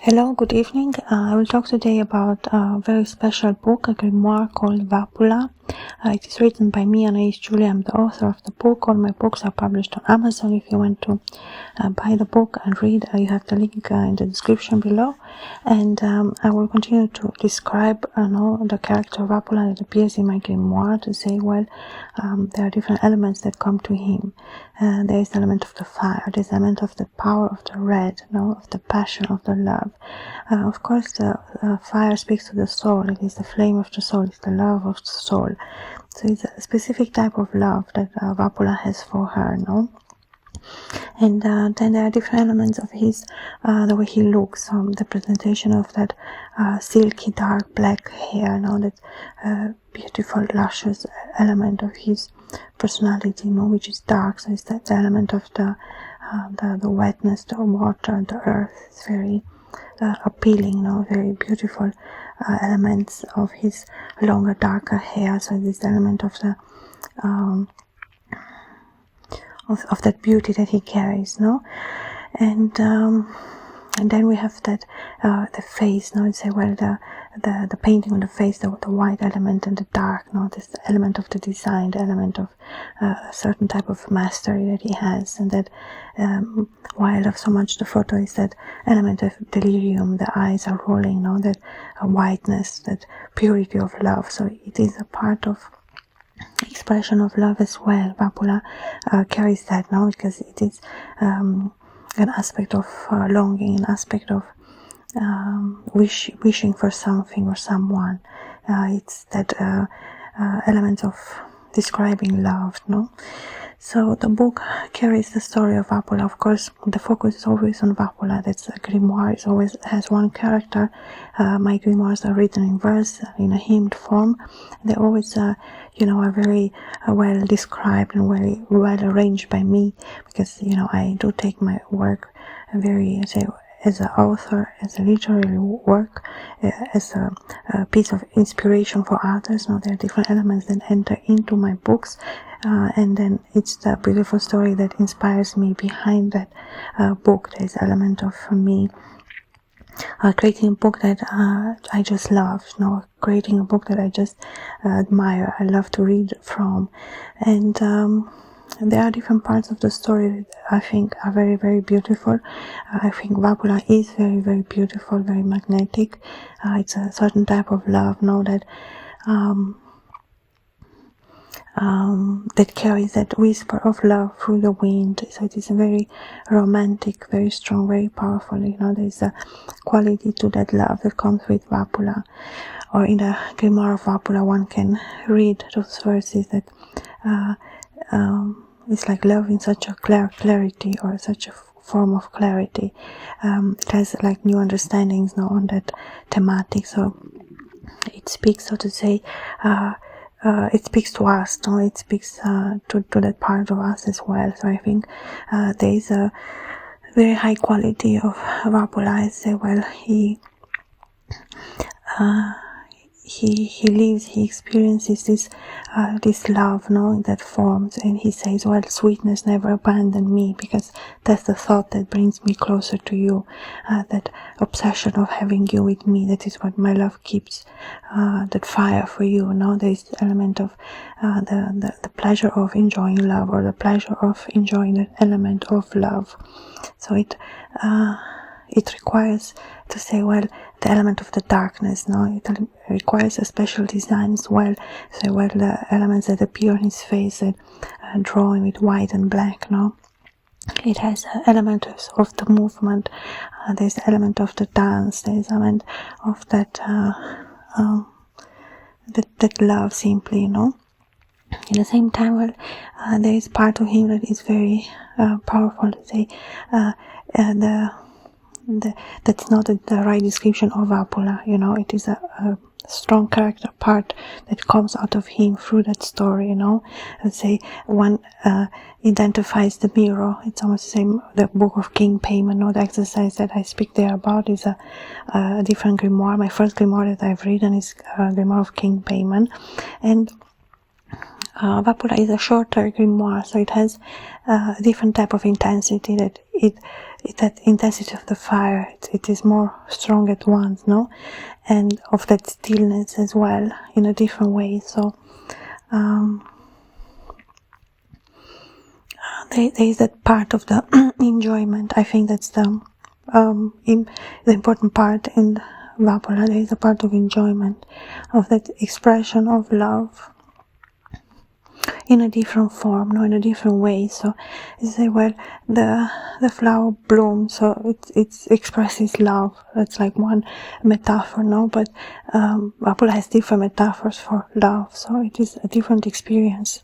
Hello, good evening. I will talk today about a very special book, a grimoire called Vapula. It is written by me, Anaïs Giulia. I'm the author of the book. All my books are published on Amazon. If you want to buy the book and read, you have the link in the description below. And I will continue to describe the character of Vapula that appears in my grimoire to say, well, there are different elements that come to him. There is the element of the fire, there is the element of the power of the red, of the passion, of the love. Of course, the fire speaks to the soul. It is the flame of the soul. It's the love of the soul. So it's a specific type of love that Vapula has for her, And then there are different elements of his, the way he looks, the presentation of that silky dark black hair, that beautiful luscious element of his personality, which is dark. So it's that element of the wetness, the water, the earth. It's very appealing, very beautiful elements of his longer, darker hair. So this element of the of that beauty that he carries, and then we have that the face, and say, well, the painting on the face, the white element and the dark, this element of the design, the element of a certain type of mastery that he has, and that why I love so much the photo is that element of delirium. The eyes are rolling, that whiteness, that purity of love. So it is a part of expression of love as well. Vapula carries that because it is an aspect of longing, an aspect of wishing for something or someone. It's that element of describing love, So the book carries the story of Vapula. Of course, the focus is always on Vapula. That's a grimoire. It always has one character. My grimoires are written in verse, in a hymned form. They always, are very well described and very well arranged by me, because I do take my work very, as an author, as a literary work, as a piece of inspiration for others. There are different elements that enter into my books, and then it's the beautiful story that inspires me behind that book. There's an element of me creating a book that I just love, creating a book that I just admire, I love to read from. And there are different parts of the story that I think are very, very beautiful. I think Vapula is very, very beautiful, very magnetic. It's a certain type of love, that that carries that whisper of love through the wind. So it is a very romantic, very strong, very powerful. There's a quality to that love that comes with Vapula. Or in the Grimoire of Vapula, one can read those verses that it's like love in such a clarity, or such a form of clarity. It has like new understandings on that thematic. So it speaks, so to say, it speaks to us, it speaks to that part of us as well. So I think there is a very high quality of Vapula. I say, well, he lives, he experiences this love, in that form, and he says, well, sweetness never abandoned me, because that's the thought that brings me closer to you, that obsession of having you with me, that is what my love keeps, that fire for you. There is the element of the pleasure of enjoying love, or the pleasure of enjoying that element of love. So it requires to say, well, the element of the darkness, it requires a special design as well. So, well, the elements that appear on his face, that drawing with white and black, it has an element of the movement. There's the element of the dance. There's an element of that that love, simply, At the same time, well, there is part of him that is very powerful. To say, that's not the right description of Vapula. It is a strong character part that comes out of him through that story. Let's say one identifies the mirror. It's almost the same. The book of King Payman, the exercise that I speak there about is a different grimoire. My first grimoire that I've written is Grimoire of King Payman, and Vapula is a shorter grimoire, so it has a different type of intensity, that it that intensity of the fire, it is more strong at once, no? And of that stillness as well, in a different way. So there is that part of the enjoyment. I think that's the important part in Vapula. There is a part of enjoyment, of that expression of love in a different form, no, in a different way. So you say, well, the flower blooms, so it expresses love. That's like one metaphor, no? But Vapula has different metaphors for love, so it is a different experience.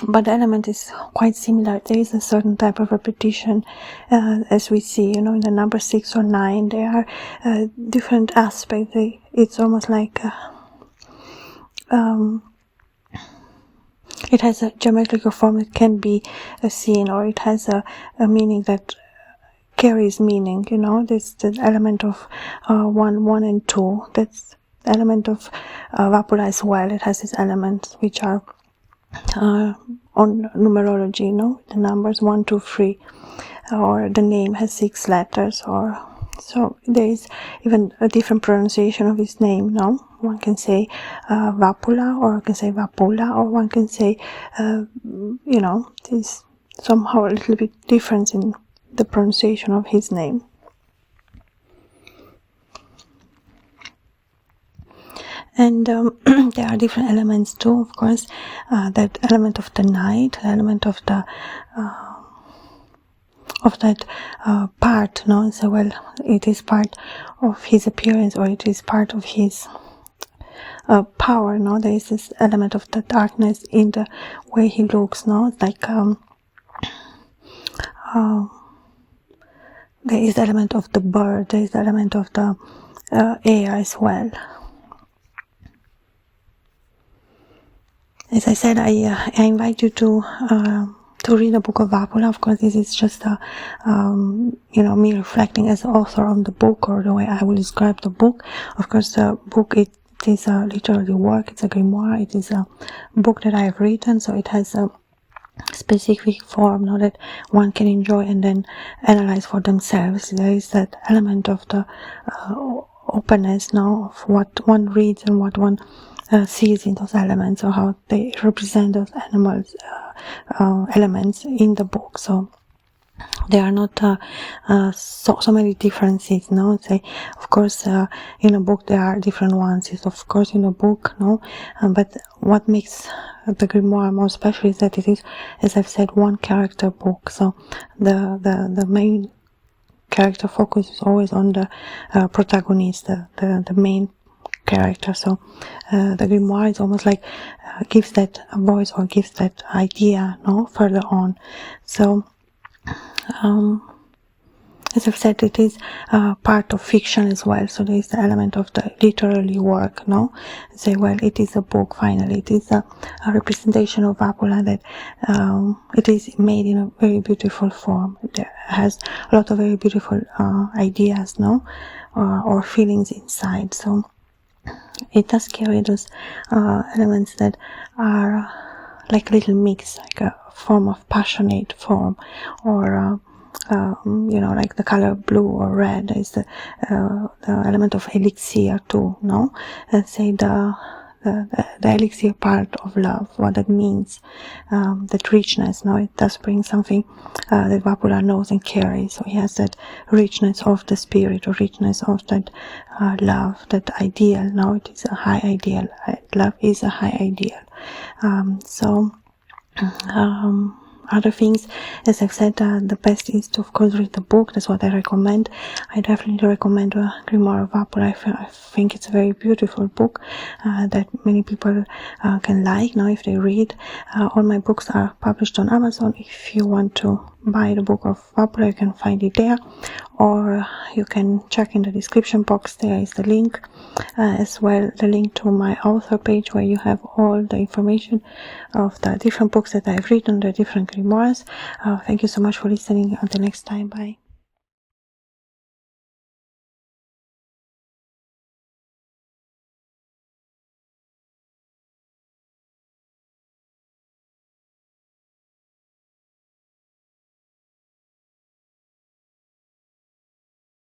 But the element is quite similar. There is a certain type of repetition, as we see, in the number 6 or 9. There are different aspects. It's almost like it has a geometrical form that can be seen, or it has a meaning that carries meaning. There's the element of 1 and 2. That's the element of Vapula as well. It has these elements which are on numerology, the numbers 1, 2, 3, or the name has 6 letters, or so there is even a different pronunciation of his name. One can say Vapula, or one can say Vapula, or one can say there's somehow a little bit difference in the pronunciation of his name. And there are different elements too, of course. That element of the night, the element of the that part, so well, it is part of his appearance, or it is part of his power. There is this element of the darkness in the way he looks. Like there is the element of the bird. There is the element of the air as well. As I said, I invite you to read the book of Vapula. Of course, this is just me reflecting as author on the book, or the way I will describe the book. Of course, the book, it is a literary work. It's a grimoire. It is a book that I have written, so it has a specific form, that one can enjoy and then analyze for themselves. There is that element of the openness, of what one reads and what one sees in those elements, or how they represent those elements in the book. So there are not so many differences. Say, of course, in a book there are different nuances. Of course, in a book, but what makes the grimoire more special is that it is, as I've said, one character book. So the main character focus is always on the protagonist, the main character. So the grimoire is almost like gives that voice, or gives that idea further on. So as I've said, it is part of fiction as well. So there is the element of the literary work. Say, well, it is a book. Finally, it is a representation of Vapula that it is made in a very beautiful form. It has a lot of very beautiful ideas, or feelings inside. So it does carry those elements that are like a little mix, like a form of passionate form, or like the color blue or red is the element of elixir too. Let's say the elixir part of love, what that means, that richness. It does bring something that Vapula knows and carries. So he has that richness of the spirit, or richness of that love, that ideal. It is a high ideal. Love is a high ideal. Other things, as I've said, the best is to, of course, read the book. That's what I recommend. I definitely recommend Grimoire of Vapula. I think it's a very beautiful book that many people can like if they read. All my books are published on Amazon. If you want to buy the book of Vapula, you can find it there, or you can check in the description box. There is the link, as well the link to my author page, where you have all the information of the different books that I've written, the different grimoires. Thank you so much for listening. Until next time, bye.